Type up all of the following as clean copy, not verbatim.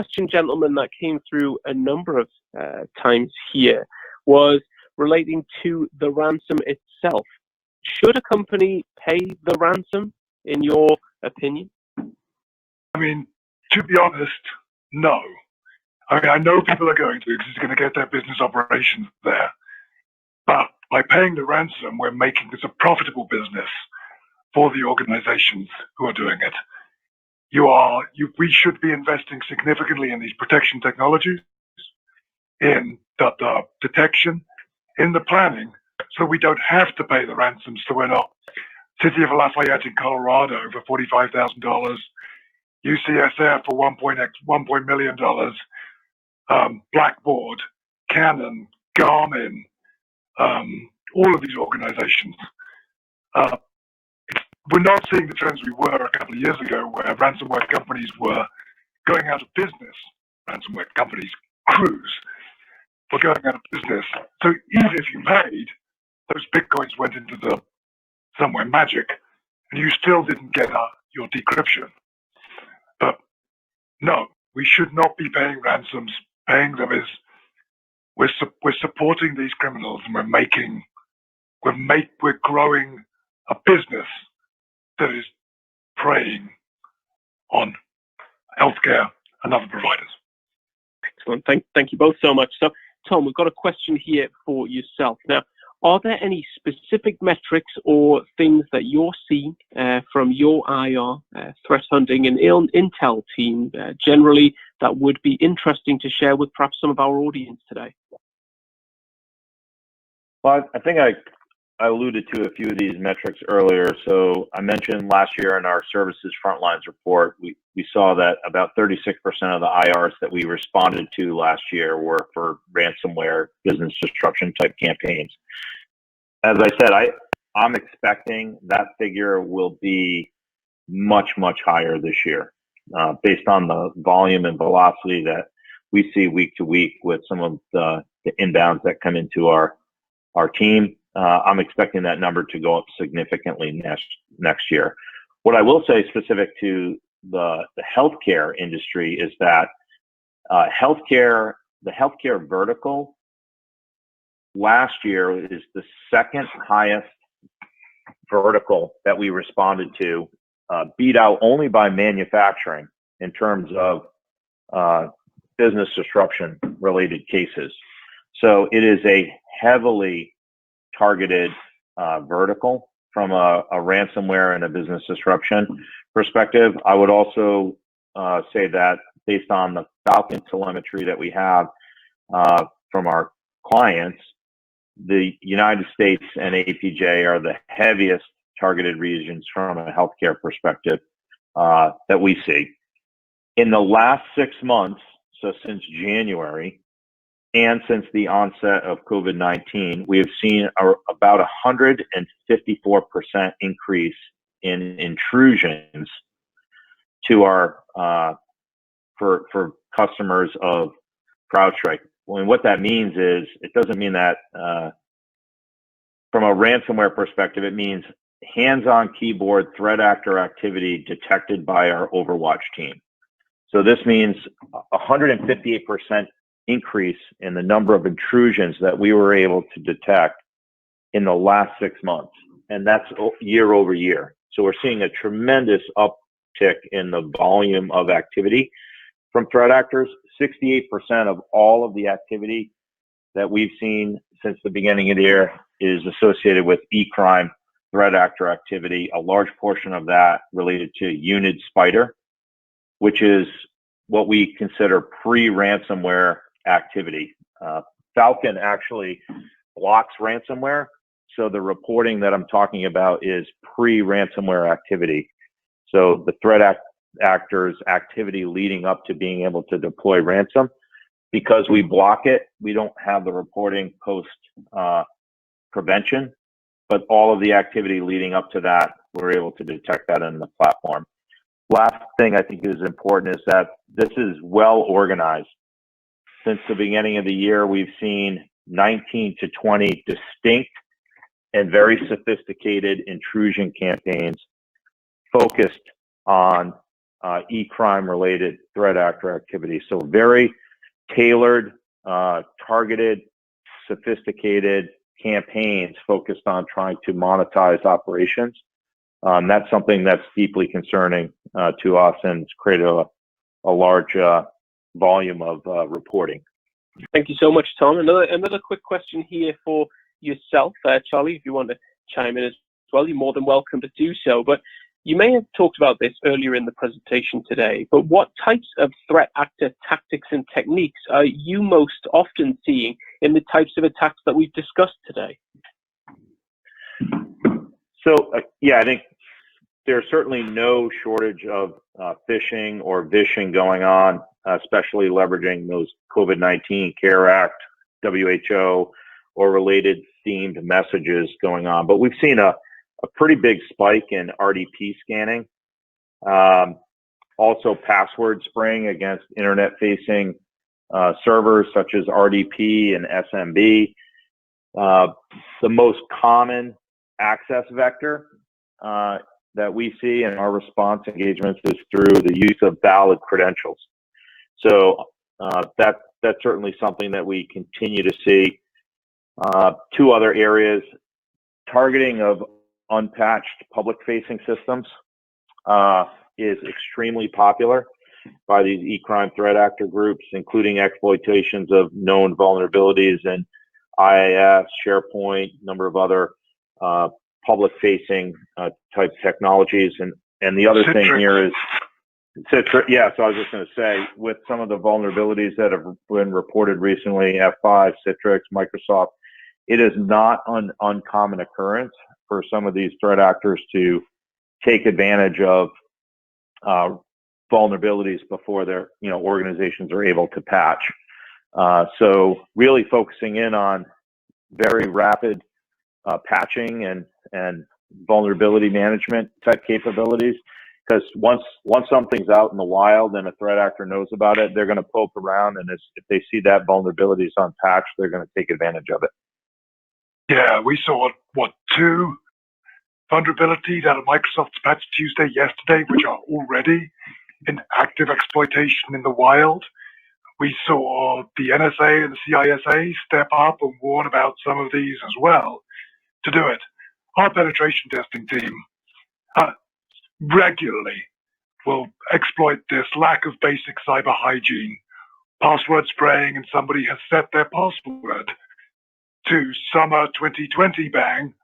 question, gentlemen, that came through a number of times here was relating to the ransom itself. Should a company pay the ransom, in your opinion? I mean, to be honest, no. I mean, I know people are going to because it's going to get their business operations there. But by paying the ransom, we're making this a profitable business for the organizations who are doing it. We should be investing significantly in these protection technologies, in the detection, in the planning, so we don't have to pay the ransoms. So we're not City of Lafayette in Colorado for $45,000, UCSF for $1 million, Blackboard, Canon, Garmin, all of these organizations. We're not seeing the trends we were a couple of years ago where ransomware companies were going out of business. Ransomware companies, crews, were going out of business. So even if you paid, those bitcoins went into the somewhere magic, and you still didn't get your decryption. But no, we should not be paying ransoms. Paying them is we're supporting these criminals, and we're growing a business that is preying on healthcare and other providers. Excellent. Thank you both so much. So, Tom, we've got a question here for yourself. Now, are there any specific metrics or things that you're seeing from your IR threat hunting and intel team generally that would be interesting to share with perhaps some of our audience today? Well, I think I alluded to a few of these metrics earlier. So I mentioned last year in our services frontlines report, we saw that about 36% of the IRs that we responded to last year were for ransomware business disruption type campaigns. As I said, I'm expecting that figure will be much, much higher this year based on the volume and velocity that we see week to week with some of the inbounds that come into our team. I'm expecting that number to go up significantly next year. What I will say specific to the healthcare industry is that the healthcare vertical last year is the second highest vertical that we responded to, beat out only by manufacturing in terms of business disruption related cases. So it is a heavily targeted vertical from a ransomware and a business disruption perspective. I would also say that based on the Falcon telemetry that we have from our clients, the United States and APJ are the heaviest targeted regions from a healthcare perspective that we see. In the last 6 months, so since January, and since the onset of COVID-19, we have seen about 154% increase in intrusions to our for customers of CrowdStrike. And what that means is, it doesn't mean that from a ransomware perspective, it means hands-on keyboard threat actor activity detected by our Overwatch team. So this means 158% increase in the number of intrusions that we were able to detect in the last 6 months, and that's year over year. So we're seeing a tremendous uptick in the volume of activity from threat actors. 68% of all of the activity that we've seen since the beginning of the year is associated with e-crime threat actor activity. A large portion of that related to Unid Spider, which is what we consider pre-ransomware activity. Falcon actually blocks ransomware, so the reporting that I'm talking about is pre-ransomware activity. So the threat actors activity leading up to being able to deploy ransom. Because we block it, we don't have the reporting post prevention, but all of the activity leading up to that, we're able to detect that in the platform. Last thing I think is important is that this is well organized. Since the beginning of the year, we've seen 19 to 20 distinct and very sophisticated intrusion campaigns focused on e-crime related threat actor activity. So very tailored, targeted, sophisticated campaigns focused on trying to monetize operations. That's something that's deeply concerning to us, and it's created a large volume of reporting. Thank you so much, Tom. Another quick question here for yourself, Charlie, if you want to chime in as well, you're more than welcome to do so. But you may have talked about this earlier in the presentation today, but what types of threat actor tactics and techniques are you most often seeing in the types of attacks that we've discussed today? So, yeah, I think there's certainly no shortage of phishing or vishing going on, especially leveraging those COVID-19 CARE Act, WHO, or related themed messages going on. But we've seen a pretty big spike in RDP scanning. Also password spraying against internet-facing servers such as RDP and SMB. The most common access vector that we see in our response engagements is through the use of valid credentials. So that's certainly something that we continue to see. Two other areas: targeting of unpatched public-facing systems is extremely popular by these e-crime threat actor groups, including exploitations of known vulnerabilities in IIS, SharePoint, a number of other public-facing type technologies. And the other thing here is, yeah, so I was just going to say, with some of the vulnerabilities that have been reported recently, F5, Citrix, Microsoft, it is not an uncommon occurrence for some of these threat actors to take advantage of vulnerabilities before their organizations are able to patch. So really focusing in on very rapid patching and vulnerability management type capabilities, because once something's out in the wild and a threat actor knows about it, they're going to poke around, and if they see that vulnerability is unpatched, they're going to take advantage of it. Yeah, we saw, two vulnerabilities out of Microsoft's Patch Tuesday yesterday, which are already in active exploitation in the wild. We saw the NSA and the CISA step up and warn about some of these as well to do it. Our penetration testing team regularly will exploit this lack of basic cyber hygiene, password spraying, and somebody has set their password to summer 2020 bang,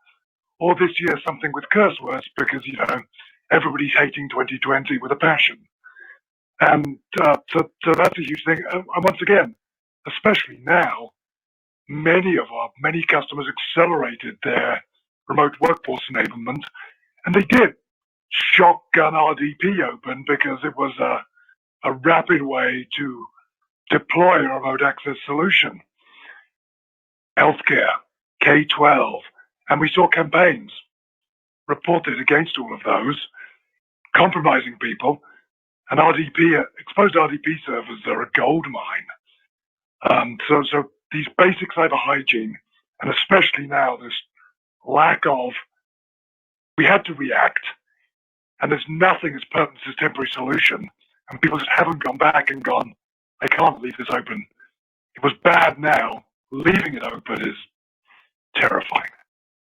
or this year something with curse words because, everybody's hating 2020 with a passion. And so that's a huge thing. And once again, especially now, many customers accelerated their remote workforce enablement, and they did shotgun RDP open because it was a rapid way to deploy a remote access solution. Healthcare, K-12, and we saw campaigns reported against all of those, compromising people, and exposed RDP servers are a gold mine. So these basic cyber hygiene, and especially now this lack of, we had to react, and there's nothing as pertinent as temporary solution, and people just haven't gone back and gone, I can't leave this open. It was bad now. Leaving it open is terrifying.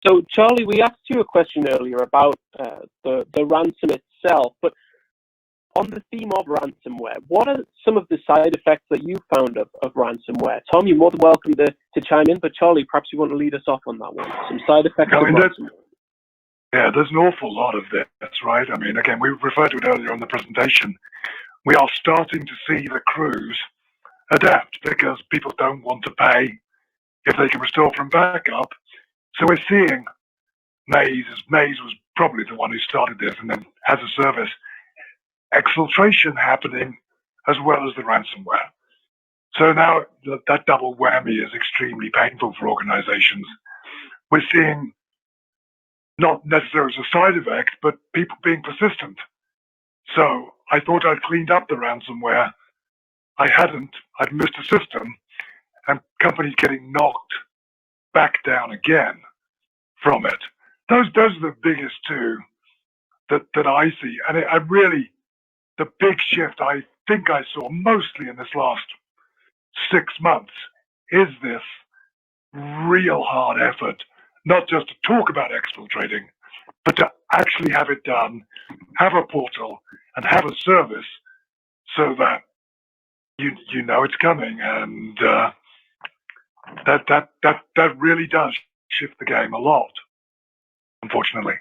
So, Charlie, we asked you a question earlier about the ransom itself, but on the theme of ransomware, what are some of the side effects that you found of ransomware? Tom, you're more than welcome to chime in, but Charlie, perhaps you want to lead us off on that one. Some side effects of ransomware. Yeah, there's an awful lot of this, right? I mean, again, we referred to it earlier in the presentation. We are starting to see the crews adapt because people don't want to pay if they can restore from backup. So we're seeing Maze was probably the one who started this, and then as a service, exfiltration happening as well as the ransomware. So now that double whammy is extremely painful for organizations. We're seeing, not necessarily as a side effect, but people being persistent. So I thought I'd cleaned up the ransomware. I hadn't. I'd missed a system, and companies getting knocked back down again from it. Those are the biggest two that I see. And I really, the big shift I think I saw mostly in this last 6 months is this real hard effort, not just to talk about exfiltrating, but to actually have it done, have a portal, and have a service so that you know it's coming, and that really does shift the game a lot, unfortunately.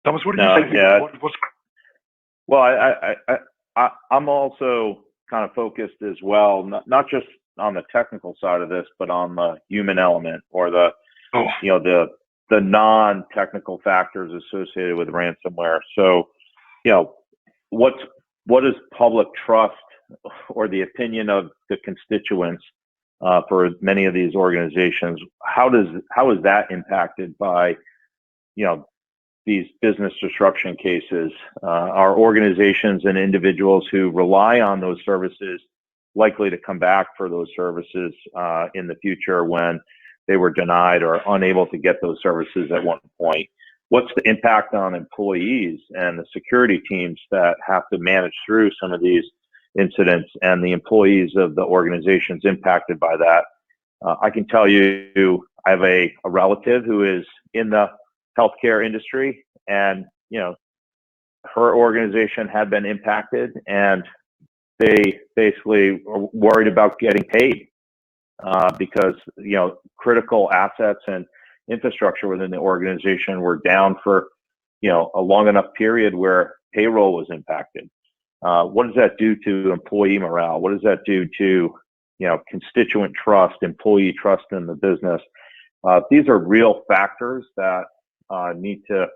Thomas, what do you think? Yeah. What's... Well, I'm also kind of focused as well, not just on the technical side of this, but on the human element, or the the non-technical factors associated with ransomware. So, what is public trust, or the opinion of the constituents for many of these organizations? How is that impacted by these business disruption cases? Are organizations and individuals who rely on those services likely to come back for those services in the future when they were denied or unable to get those services at one point? What's the impact on employees and the security teams that have to manage through some of these incidents, and the employees of the organizations impacted by that? I can tell you, I have a relative who is in the healthcare industry, and her organization had been impacted, and they basically are worried about getting paid because critical assets and infrastructure within the organization were down for a long enough period where payroll was impacted. What does that do to employee morale? What does that do to constituent trust, employee trust in the business? These are real factors that need to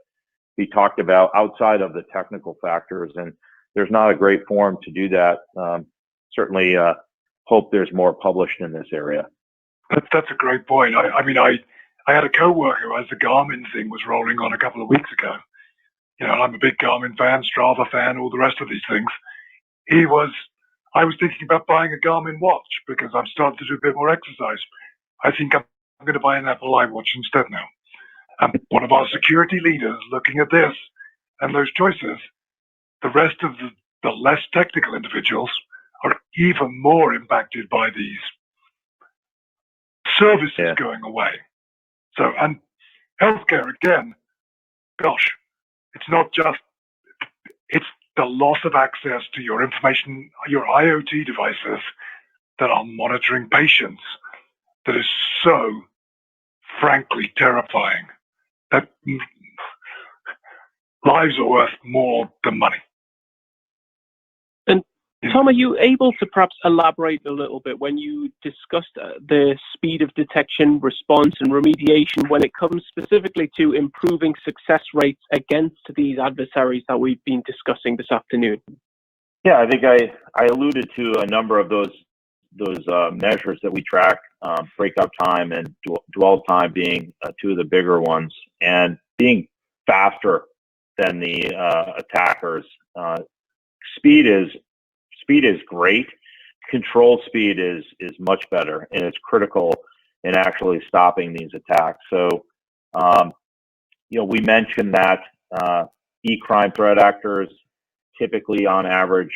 be talked about outside of the technical factors, and there's not a great forum to do that. Certainly hope there's more published in this area. That's a great point. I had a coworker as the Garmin thing was rolling on a couple of weeks ago. I'm a big Garmin fan, Strava fan, all the rest of these things. I was thinking about buying a Garmin watch because I'm starting to do a bit more exercise. I think I'm going to buy an Apple iWatch instead now. And one of our security leaders looking at this and those choices, the rest of the less technical individuals are even more impacted by these services going away. So, and healthcare, again, gosh, it's the loss of access to your information, your IoT devices that are monitoring patients, that is so, frankly, terrifying. That lives are worth more than money. And Tom, are you able to perhaps elaborate a little bit when you discussed the speed of detection, response, and remediation when it comes specifically to improving success rates against these adversaries that we've been discussing this afternoon? Yeah, I think I alluded to a number of those measures that we track, breakout time and dwell time being two of the bigger ones, and being faster than the attackers. Speed is great. Control speed is much better, and it's critical in actually stopping these attacks. So, we mentioned that e-crime threat actors typically, on average,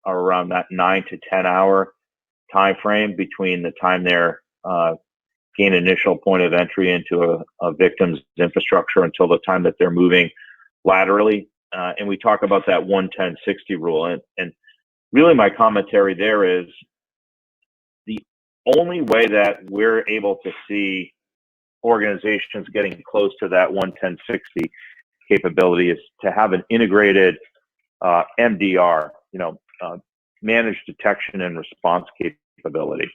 are around that 9 to 10 hour time frame between the time they're gain initial point of entry into a victim's infrastructure until the time that they're moving laterally. And we talk about that 1-10-60 rule. And really my commentary there is the only way that we're able to see organizations getting close to that 1-10-60 capability is to have an integrated MDR, managed detection and response capability.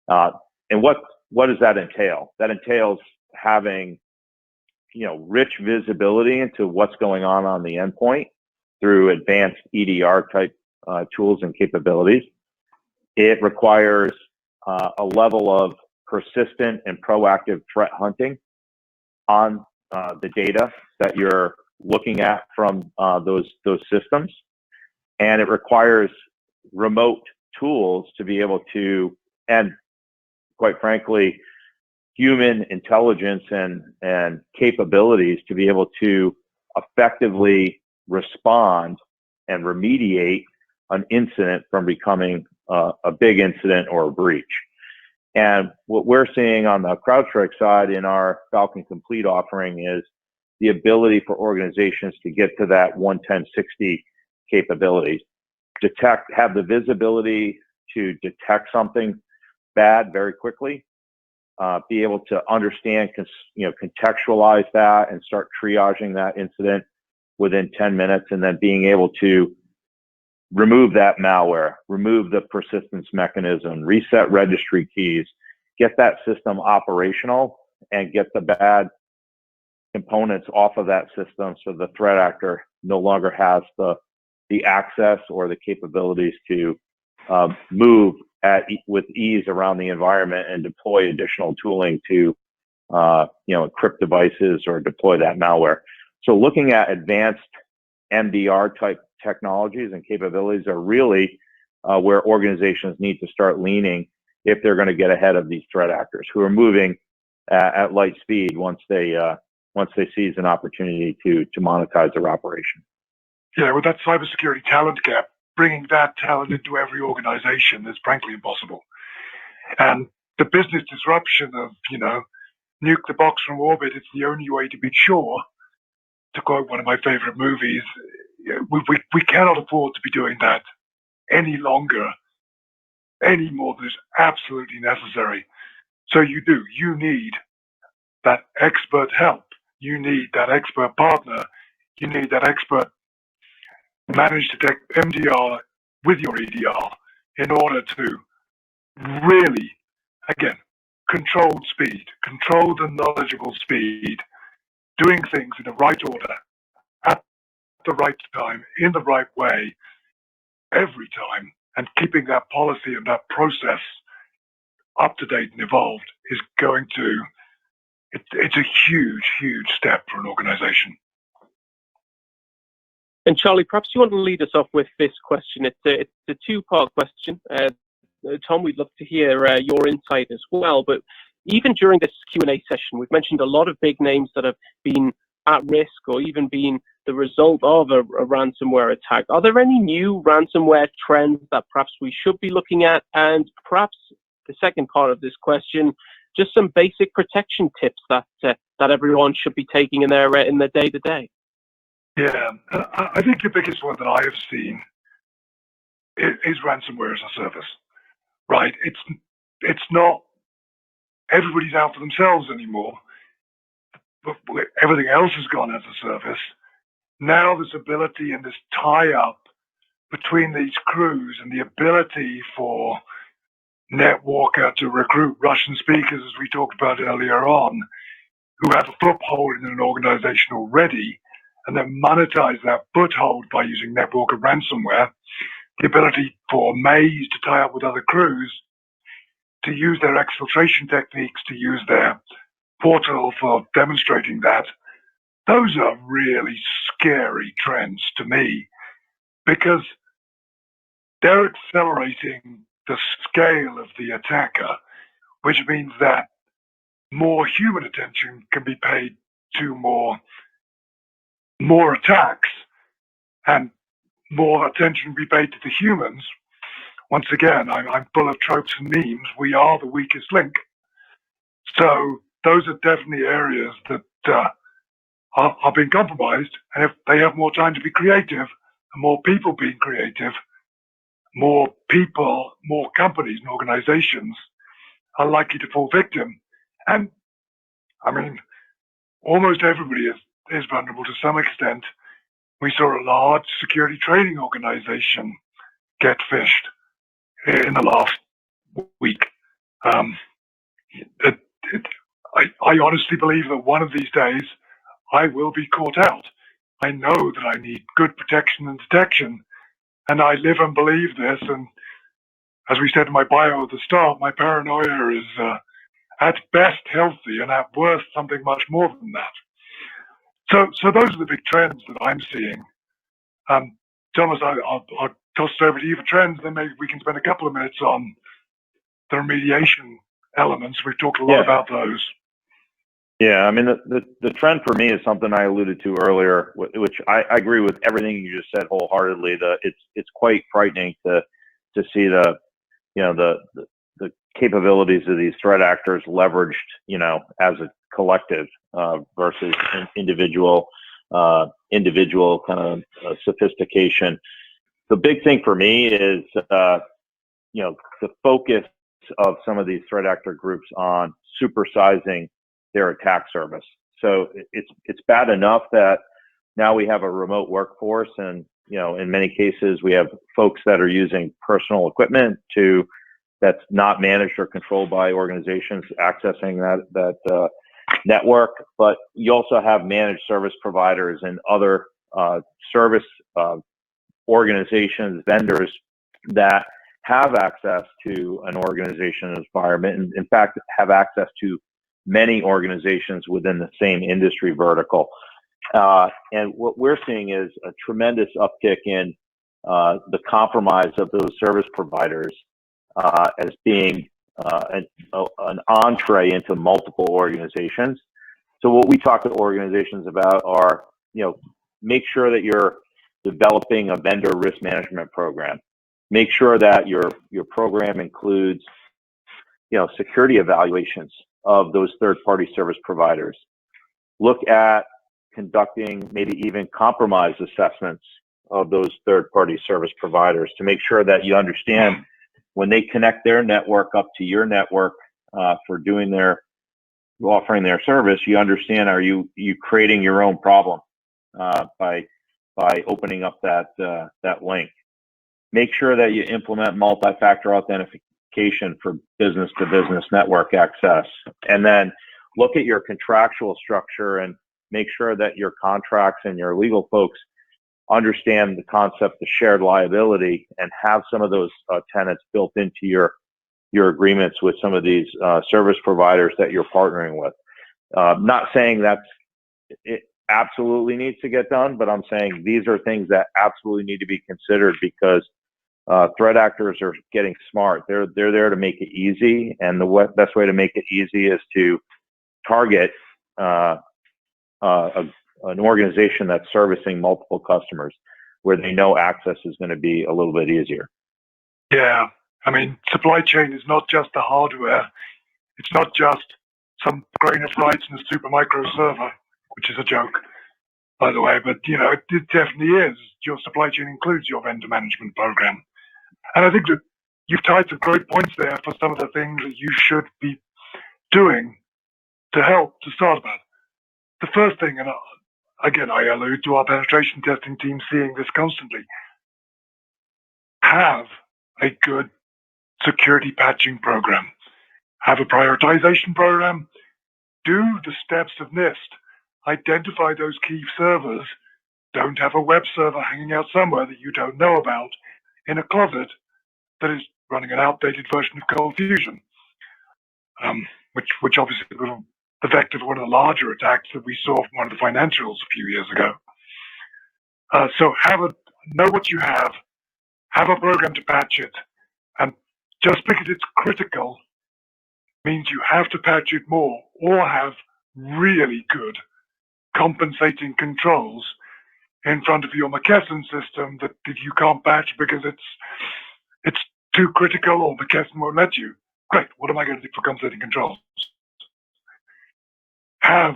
And what does that entail? That entails having rich visibility into what's going on the endpoint through advanced EDR type tools and capabilities. It requires a level of persistent and proactive threat hunting on the data that you're looking at from those systems, and it requires remote tools to be able to, and quite frankly, human intelligence and capabilities to be able to effectively respond and remediate an incident from becoming a big incident or a breach. And what we're seeing on the CrowdStrike side in our Falcon Complete offering is the ability for organizations to get to that 11060 capability, have the visibility to detect something bad very quickly, be able to understand, contextualize that and start triaging that incident within 10 minutes, and then being able to remove that malware, remove the persistence mechanism, reset registry keys, get that system operational, and get the bad components off of that system so the threat actor no longer has the access or the capabilities to move with ease around the environment and deploy additional tooling to encrypt devices or deploy that malware. So looking at advanced MDR type technologies and capabilities are really where organizations need to start leaning if they're going to get ahead of these threat actors who are moving at light speed once they seize an opportunity to monetize their operation. Yeah, with that cybersecurity talent gap, bringing that talent into every organization is frankly impossible. And the business disruption of, nuke the box from orbit, it's the only way to be sure, to quote one of my favorite movies. We cannot afford to be doing that any longer, any more than is absolutely necessary. So you need that expert help. You need that expert partner. You need that expert managed detect MDR with your EDR in order to really, again, controlled speed, control the knowledgeable speed, doing things in the right order, at the right time, in the right way, every time, and keeping that policy and that process up to date and evolved is it's a huge, huge step for an organization. And Charlie, perhaps you want to lead us off with this question. It's a two-part question. Tom, we'd love to hear your insight as well. But even during this Q&A session, we've mentioned a lot of big names that have been at risk or even been the result of a ransomware attack. Are there any new ransomware trends that perhaps we should be looking at? And perhaps the second part of this question, just some basic protection tips that everyone should be taking in their day-to-day. Yeah, I think the biggest one that I have seen is ransomware as a service, right? It's not everybody's out for themselves anymore, but everything else has gone as a service. Now this ability and this tie-up between these crews and the ability for Netwalker to recruit Russian speakers, as we talked about earlier on, who have a foothold in an organization already, and then monetize that foothold by using Netwalker ransomware, the ability for Maze to tie up with other crews, to use their exfiltration techniques, to use their portal for demonstrating that. Those are really scary trends to me because they're accelerating the scale of the attacker, which means that more human attention can be paid to more attacks, and more attention be paid to the humans. Once again, I'm full of tropes and memes. We are the weakest link. So those are definitely areas that are being compromised. And if they have more time to be creative, and more people being creative, more people, more companies and organizations are likely to fall victim. And I mean, almost everybody is vulnerable to some extent. We saw a large security training organization get phished in the last week. I honestly believe that one of these days I will be caught out. I know that I need good protection and detection, and I live and believe this. And as we said in my bio at the start, my paranoia is at best healthy and at worst something much more than that. So those are the big trends that I'm seeing. Thomas, I'll toss it over to you for trends, then maybe we can spend a couple of minutes on the remediation elements. We've talked a lot about those. Yeah, I mean, the trend for me is something I alluded to earlier, which I agree with everything you just said wholeheartedly. It's quite frightening to see the capabilities of these threat actors leveraged, as a collective versus individual kind of sophistication. The big thing for me is the focus of some of these threat actor groups on supersizing their attack service. So it's bad enough that now we have a remote workforce, and in many cases we have folks that are using personal equipment that's not managed or controlled by organizations accessing that network. But you also have managed service providers and other service organizations, vendors that have access to an organization's environment, and in fact have access to many organizations within the same industry vertical. And what we're seeing is a tremendous uptick in the compromise of those service providers as being an entree into multiple organizations. So what we talk to organizations about are, make sure that you're developing a vendor risk management program. Make sure that your program includes, security evaluations of those third-party service providers. Look at conducting maybe even compromise assessments of those third-party service providers to make sure that you understand when they connect their network up to your network for offering their service, you understand, are you creating your own problem by opening up that link. Make sure that you implement multi-factor authentication for business-to-business network access. And then look at your contractual structure and make sure that your contracts and your legal folks understand the concept of shared liability and have some of those tenets built into your agreements with some of these service providers that you're partnering with. Not saying it absolutely needs to get done, but I'm saying these are things that absolutely need to be considered because threat actors are getting smart. They're there to make it easy, and the best way to make it easy is to target an organization that's servicing multiple customers where they know access is going to be a little bit easier. Yeah, I mean, supply chain is not just the hardware. It's not just some grain of rice in a super micro server, which is a joke, by the way, but it definitely is. Your supply chain includes your vendor management program. And I think that you've tied some great points there for some of the things that you should be doing to help to start about. The first thing, and again, I allude to our penetration testing team seeing this constantly, have a good security patching program. Have a prioritization program. Do the steps of NIST. Identify those key servers. Don't have a web server hanging out somewhere that you don't know about in a closet that is running an outdated version of Cold Fusion, which obviously was the vector for one of the larger attacks that we saw from one of the financials a few years ago. So know what you have a program to patch it, and just because it's critical means you have to patch it more or have really good compensating controls in front of your McKesson system that you can't patch because it's too critical or McKesson won't let you. Great, what am I going to do for compensating controls? Have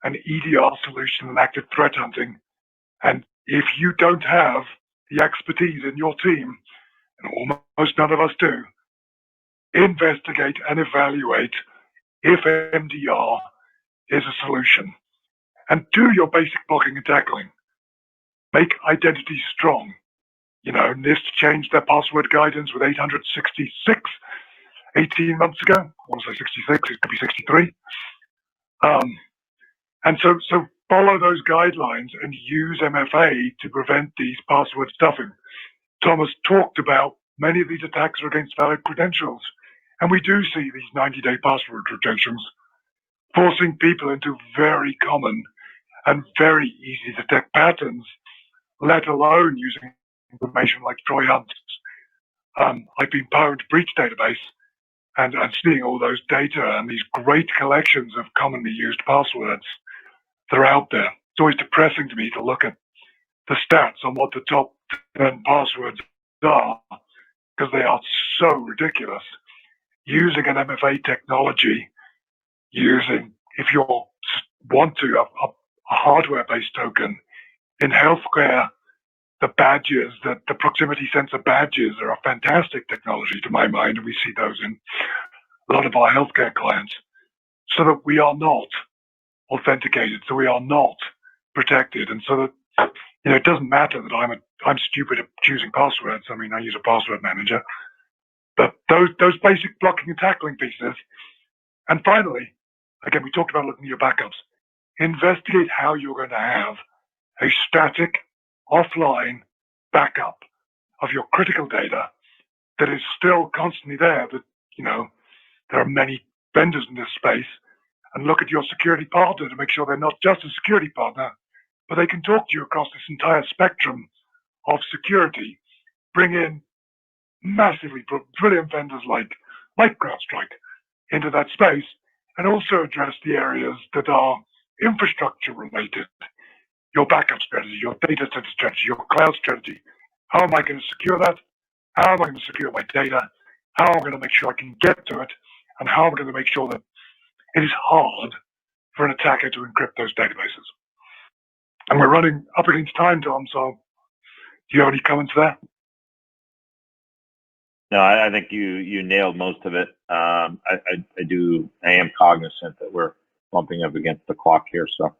an EDR solution and active threat hunting. And if you don't have the expertise in your team, and almost none of us do, investigate and evaluate if MDR is a solution. And do your basic blocking and tackling. Make identity strong. NIST changed their password guidance with 866 18 months ago. I want to say 66, it could be 63. And so follow those guidelines and use MFA to prevent these password stuffing. Thomas talked about many of these attacks are against valid credentials. And we do see these 90-day password retentions forcing people into very common and very easy to detect patterns, let alone using information like Troy Hunt's I've been pwned breach database and seeing all those data and these great collections of commonly used passwords that are out there. It's always depressing to me to look at the stats on what the top 10 passwords are, because they are so ridiculous. Using an MFA technology, if you want to, a hardware-based token in healthcare, the badges, the proximity sensor badges are a fantastic technology to my mind, and we see those in a lot of our healthcare clients, so that we are not authenticated, so we are not protected, and so that it doesn't matter that I'm stupid at choosing passwords. I mean, I use a password manager, but those basic blocking and tackling pieces. And finally, again, we talked about looking at your backups. Investigate how you're going to have a static, offline backup of your critical data that is still constantly there. That there are many vendors in this space, and look at your security partner to make sure they're not just a security partner, but they can talk to you across this entire spectrum of security. Bring in massively brilliant vendors like CrowdStrike into that space, and also address the areas that are infrastructure related. Your backup strategy, your data center strategy, your cloud strategy. How am I going to secure that? How am I going to secure my data? How am I going to make sure I can get to it? And how am I going to make sure that it is hard for an attacker to encrypt those databases? And we're running up against time, Tom, so do you have any comments there? No, I think you nailed most of it. I am cognizant that we're bumping up against the clock here, so